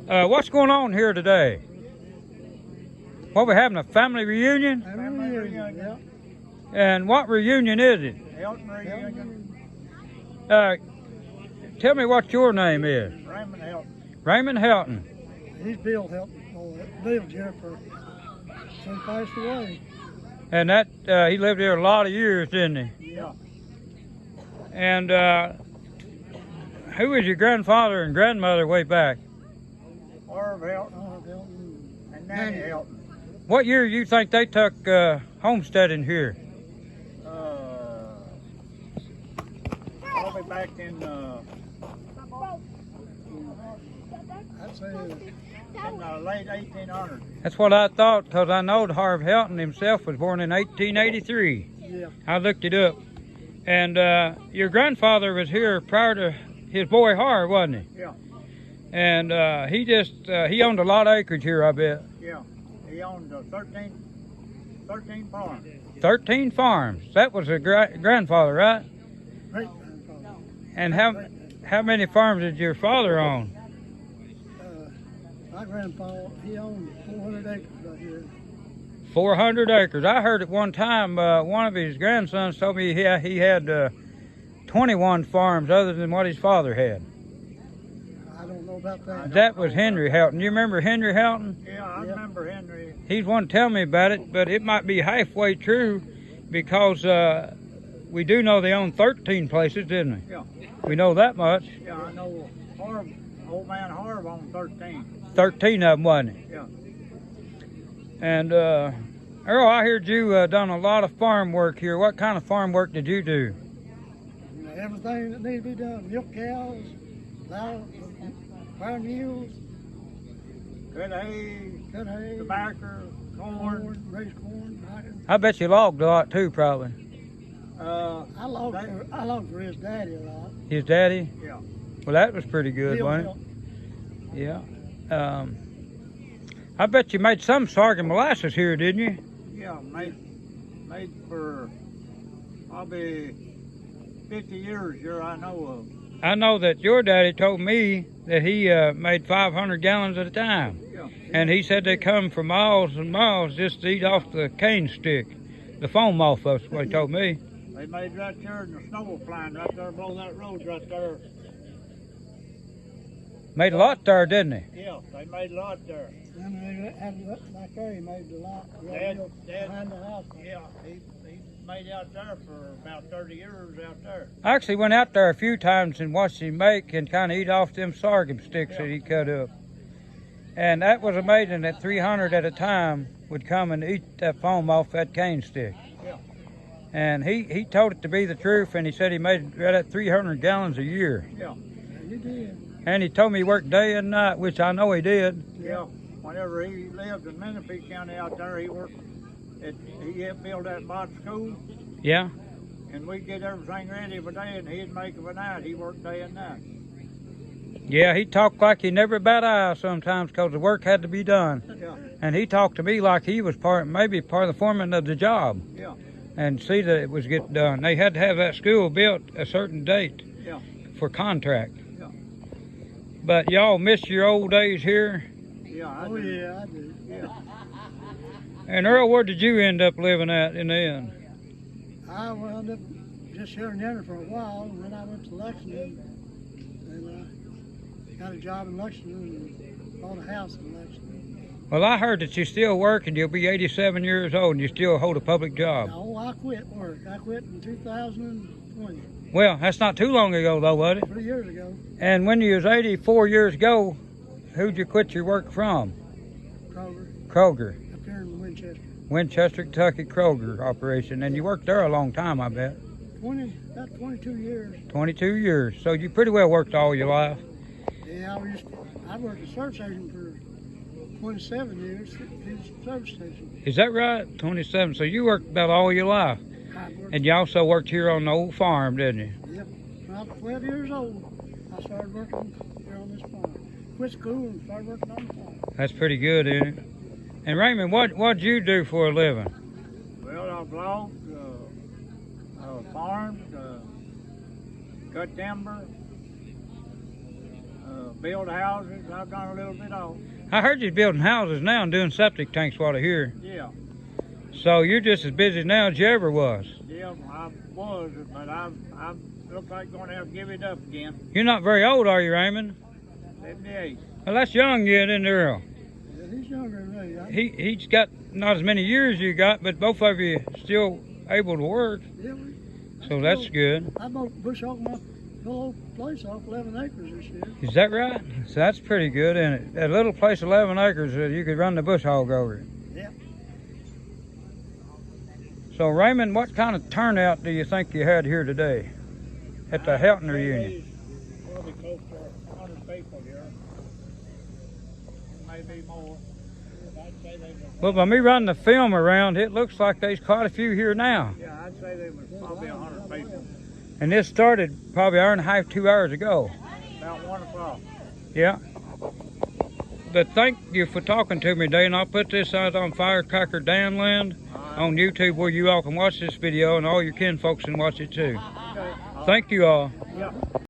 What's going on here today? What, we having a family reunion? Family reunion, yeah. And what reunion is it? Helton reunion. Tell me what your name is. Raymond Helton. Raymond Helton. He's Bill Helton. Bill Jennifer. So he passed away. And that he lived here a lot of years, didn't he? Yeah. And who was your grandfather and grandmother way back? Old Helton and Nanny Helton. What year do you think they took homesteading here? Probably back in, I'd say in the late 1800s. That's what I thought, because I know Harv Helton himself was born in 1883. Yeah. I looked it up. And your grandfather was here prior to his boy Harv, wasn't he? Yeah. And he owned a lot of acreage here, I bet. Yeah. He owned 13 farms. 13 farms. That was a grandfather, right? Great grandfather. And how many farms did your father own? My grandfather, he owned 400 acres right here. 400 acres. I heard at one time one of his grandsons told me he had 21 farms other than what his father had. I don't know about that. That was Henry Helton. You remember Henry Helton? Yeah, I remember Henry. He's one to tell me about it, but it might be halfway true because we do know they owned 13 places, didn't we? Yeah. We know that much. Yeah, I know old man Harv owned 13. 13 of them, wasn't it? Yeah. And Earl, I heard you done a lot of farm work here. What kind of farm work did you do? Everything that needed to be done. Milk cows, farm mules, cut hay, tobacco, corn, raise corn. I bet you logged a lot too, probably. I logged for his daddy a lot. His daddy? Yeah. Well, that was pretty good, wasn't it? Yeah. I bet you made some sorghum molasses here, didn't you? Yeah, made for probably 50 years here I know of. I know that your daddy told me that he made 500 gallons at a time. Yeah. And he said they come for miles and miles just to eat off the cane stick, the foam off of it, what he told me. They made right there in the snow flying right there below that road right there. Made a lot there, didn't he? Yeah, they made a lot there. And they had back there, he made a lot. Dad, behind the house. Yeah, he made out there for about 30 years out there. I actually went out there a few times and watched him make and kind of eat off them sorghum sticks that he cut up. And that was amazing that 300 at a time would come and eat that foam off that cane stick. Yeah. And he told it to be the truth, and he said he made right at 300 gallons a year. Yeah, he did. And he told me he worked day and night, which I know he did. Yeah, whenever he lived in Menifee County out there, he worked. He helped build that bot school. Yeah. And we'd get everything ready for day, and he'd make it for night. He worked day and night. Yeah, he talked like he never bat an eye sometimes because the work had to be done. Yeah. And he talked to me like he was maybe part of the foreman of the job. Yeah. And see that it was getting done. They had to have that school built a certain date. Yeah. For contract. Yeah. But y'all miss your old days here? Yeah, I do. Yeah, I do. Yeah. And Earl, where did you end up living at in the end? I wound up just here in Denver for a while, and then I went to Lexington and got a job in Lexington and bought a house in Lexington. Well, I heard that you still work and you'll be 87 years old and you still hold a public job. No, I quit work. I quit in 2020. Well, that's not too long ago, though, was it? 3 years ago. And when you was 84 years ago, who'd you quit your work from? Kroger. Up here in Winchester. Winchester, Kentucky Kroger operation. And you worked there a long time, I bet. About 22 years. 22 years. So you pretty well worked all your life. Yeah, I worked at a service station for 27 years. Service station. Is that right? 27. So you worked about all your life. And you also worked here on the old farm, didn't you? Yep. When I was 12 years old, I started working here on this farm. Quit school and started working on the farm. That's pretty good, isn't it? And Raymond, what'd you do for a living? Well, I logged, farmed, cut timber, build houses. I've done a little bit of. I heard you're building houses now and doing septic tanks while here. Yeah. So you're just as busy now as you ever was. Yeah, I was, but I'm look like going to have to give it up again. You're not very old, are you, Raymond? 78. Well, that's young yet, isn't it, Earl? Yeah, he's younger than me. He's got not as many years you got, but both of you still able to work. Yeah, So that's good. I bought bush hog my whole place off 11 acres this year. Is that right? So that's pretty good, isn't it? That little place, 11 acres, you could run the bush hog over it. Yeah. So Raymond, what kind of turnout do you think you had here today at the Helton reunion? Probably close to 100 people here. Maybe more. I'd say they were. Well, by me running the film around, it looks like there's quite a few here now. Yeah, I'd say there was probably 100 people. And this started probably an hour and a half, 2 hours ago. About 1 o'clock. Yeah. But thank you for talking to me today, and I'll put this out on Firecracker Danland on YouTube where you all can watch this video, and all your kin folks can watch it too. Okay. Thank you all. Yeah.